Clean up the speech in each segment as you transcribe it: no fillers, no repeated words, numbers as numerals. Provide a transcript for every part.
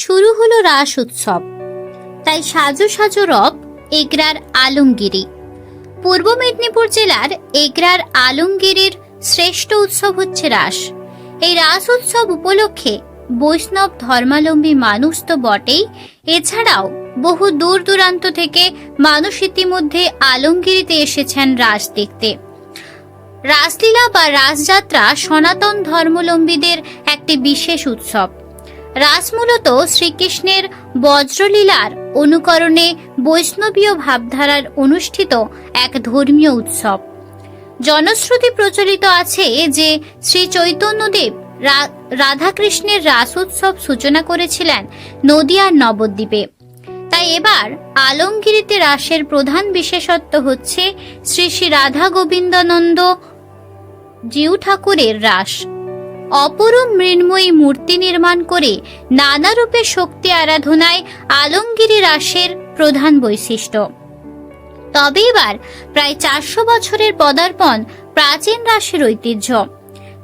শুরু হলো রাস উৎসব। তাই সাজো সাজো রব এগরার আলমগিরি। পূর্ব মেদিনীপুর জেলার এগরার আলমগিরির শ্রেষ্ঠ উৎসব হচ্ছে রাস। এই রাস উৎসব উপলক্ষে বৈষ্ণব ধর্মাবলম্বী মানুষ তো বটেই, এছাড়াও বহু দূর দূরান্ত থেকে মানুষ ইতিমধ্যে আলমগিরিতে এসেছেন রাস দেখতে। রাসলীলা বা রাসযাত্রা সনাতন ধর্মাবলম্বীদের একটি বিশেষ উৎসব। রাস মূলত শ্রীকৃষ্ণের বজ্রলীলার অনুকরণে বৈষ্ণবীয় ভাবধারার অনুষ্ঠিত এক ধর্মীয় উৎসব। জনশ্রুতি প্রচলিত আছে যে শ্রী চৈতন্যদেব রাধাকৃষ্ণের রাস উৎসব সূচনা করেছিলেন নদিয়ার নবদ্বীপে। তাই এবার আলমগিরিতে রাসের প্রধান বিশেষত্ব হচ্ছে শ্রী শ্রী রাধা গোবিন্দানন্দ জিউ ঠাকুরের রাস। অপরূপ মৃন্ময়ী মূর্তি নির্মাণ করে নানা রূপে শক্তি আরাধনায় আলমগিরি রাসের প্রধান বৈশিষ্ট্য। তবে এবার প্রায় 400 বছরের পদার্পণ প্রাচীন রাসের ঐতিহ্য।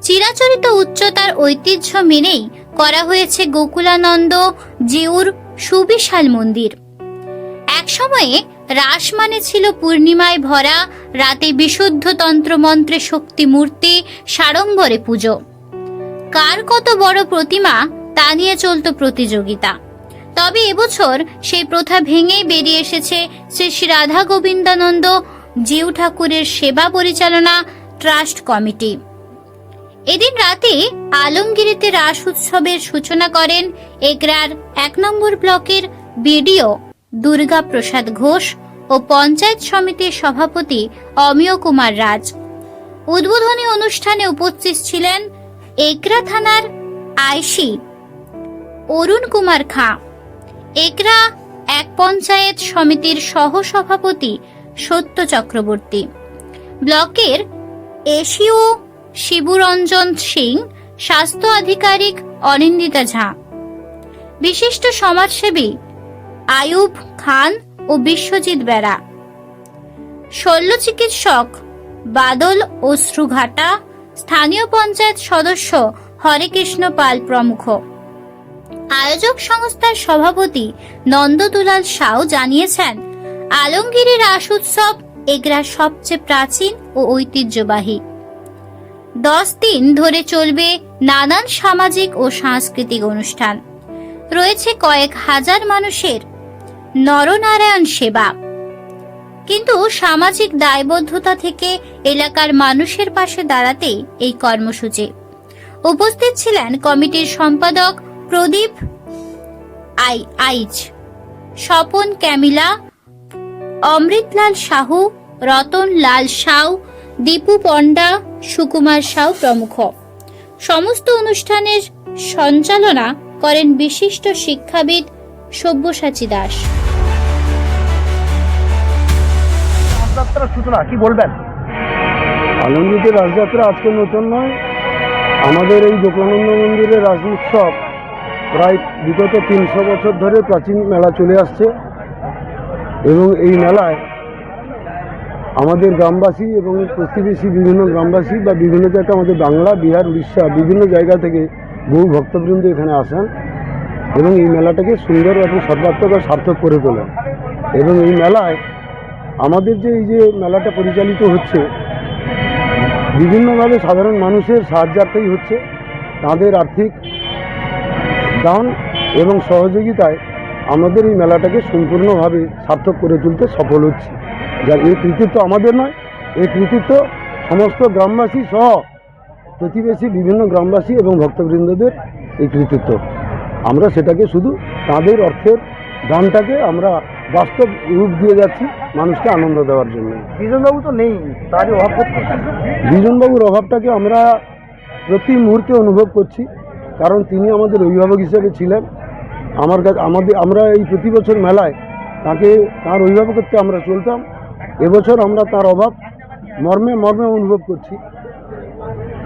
চিরাচরিত উচ্চতার ঐতিহ্য মেনেই করা হয়েছে গোকুলানন্দ জিউর সুবিশাল মন্দির। এক সময়ে রাস মানে ছিল পূর্ণিমায় ভরা রাতে বিশুদ্ধ তন্ত্রমন্ত্রে শক্তি মূর্তি সাড়ম্বরে পুজো। কার কত বড় প্রতিমা তা নিয়ে চলত প্রতিযোগিতা। তবে এবছর সেই প্রথা ভেঙে বেরিয়ে এসেছে শ্রী শ্রী রাধা গোবিন্দানন্দ জিউ ঠাকুরের সেবা পরিচালনা ট্রাস্ট কমিটি। এদিন রাতে আলমগিরিতে রাস উৎসবের সূচনা করেন এগরার 1 নম্বর ব্লকের বিডিও দুর্গা প্রসাদ ঘোষ ও পঞ্চায়েত সমিতির সভাপতি অমিয় কুমার রাজ। উদ্বোধনী অনুষ্ঠানে উপস্থিত ছিলেন এগরা থানার আইসি অরুণ কুমার খাঁ, এগরা 1 পঞ্চায়েত সমিতির সহ সভাপতি সত্য চক্রবর্তী, ব্লকের এসিও শিবুরঞ্জন সিং, স্বাস্থ্য আধিকারিক অনিন্দিতা ঝা, বিশিষ্ট সমাজসেবী আয়ুব খান ও বিশ্বজিৎ বেরা, শল্য চিকিৎসক বাদল অশ্রুঘাটা, স্থানীয় পঞ্চায়েত সদস্য হরেকৃষ্ণ পাল প্রমুখ। আয়োজক সংস্থার সভাপতি নন্দদুলাল সাউ জানিয়েছেন, আলমগিরি রাস উৎসব এগরার সবচেয়ে প্রাচীন ও ঐতিহ্যবাহী। 10 দিন ধরে চলবে নানান সামাজিক ও সাংস্কৃতিক অনুষ্ঠান। রয়েছে কয়েক হাজার মানুষের নরনারায়ণ সেবা। কিন্তু সামাজিক দায়বদ্ধতা থেকে এলাকার মানুষের পাশে দাঁড়াতে এই কর্মসূচি। উপস্থিত ছিলেন কমিটির সম্পাদক প্রদীপ আইচ, স্বপন ক্যামিলা, অমৃতলাল সাহু, রতন লাল সাউ, দীপু পণ্ডা, সুকুমার সাউ প্রমুখ। সমস্ত অনুষ্ঠানের সঞ্চালনা করেন বিশিষ্ট শিক্ষাবিদ সব্যসাচী দাস। সূচনা কি বলবেন? আলমগিরিতে রাসযাত্রা আজকে নতুন নয়। আমাদের এই গোকুলানন্দ মন্দিরের রাস উৎসব প্রায় বিগত 300 বছর ধরে প্রাচীন মেলা চলে আসছে এবং এই মেলায় আমাদের গ্রামবাসী এবং প্রতিবেশী বিভিন্ন গ্রামবাসী বা বিভিন্ন জায়গা, আমাদের বাংলা, বিহার, উড়িষ্যা বিভিন্ন জায়গা থেকে বহু ভক্তবৃন্দ এখানে আসেন এবং এই মেলাটাকে সুন্দর এবং সর্বাত্মক ও সার্থক করে তোলেন। এবং এই মেলায় আমাদের যে এই যে মেলাটা পরিচালিত হচ্ছে বিভিন্নভাবে সাধারণ মানুষের সাহায্যার্থেই হচ্ছে। তাদের আর্থিক দান এবং সহযোগিতায় আমাদের এই মেলাটাকে সম্পূর্ণভাবে সার্থক করে তুলতে সফল হচ্ছে। যার এই কৃতিত্ব আমাদের নয়, এই কৃতিত্ব সমস্ত গ্রামবাসী সহ প্রতিবেশী বিভিন্ন গ্রামবাসী এবং ভক্তবৃন্দদের এই কৃতিত্ব। আমরা সেটাকে শুধু তাদের অর্থের দানটাকে আমরা বাস্তব রূপ দিয়ে যাচ্ছি মানুষকে আনন্দ দেওয়ার জন্য। বিজনবাবু তো নেই, তারই অভাব করছে। বিজনবাবুর অভাবটাকে আমরা প্রতি মুহূর্তে অনুভব করছি, কারণ তিনি আমাদের অভিভাবক হিসেবে ছিলেন। আমরা এই প্রতি বছর মেলায় তার অভিভাবকত্বে আমরা চলতাম। এবছর আমরা তার অভাব মর্মে অনুভব করছি।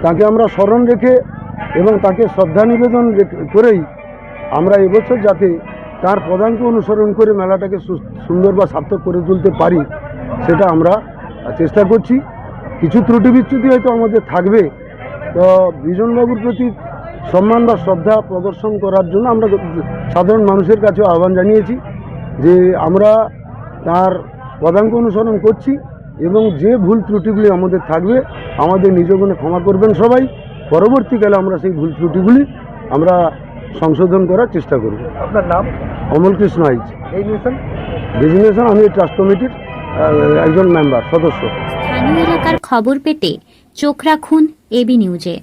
তাকে আমরা স্মরণ রেখে এবং তাকে শ্রদ্ধা নিবেদন করেই আমরা এবছর যাতে তার পদাঙ্ক অনুসরণ করে মেলাটাকে সুন্দর বা সার্থক করে তুলতে পারি সেটা আমরা চেষ্টা করছি। কিছু ত্রুটি বিচ্যুতি হয়তো আমাদের থাকবে, তো বিজনবাবুর প্রতি সম্মান বা শ্রদ্ধা প্রদর্শন করার জন্য আমরা সাধারণ মানুষের কাছে আহ্বান জানিয়েছি যে আমরা তার পদাঙ্ক অনুসরণ করছি এবং যে ভুল ত্রুটিগুলি আমাদের থাকবে আমাদের নিজ গুণে ক্ষমা করবেন সবাই। পরবর্তীকালে আমরা সেই ভুল ত্রুটিগুলি আমরা সংশোধন করার চেষ্টা করব। আপনার নাম? অমল কৃষ্ণ আইচ, এই মিশন। ডেজিগনেশন আমি এই ট্রাস্ট কমিটির একজন মেম্বার সদস্য। স্থানীয় এলাকার খবর পেতে চোখ রাখুন এবি নিউজে।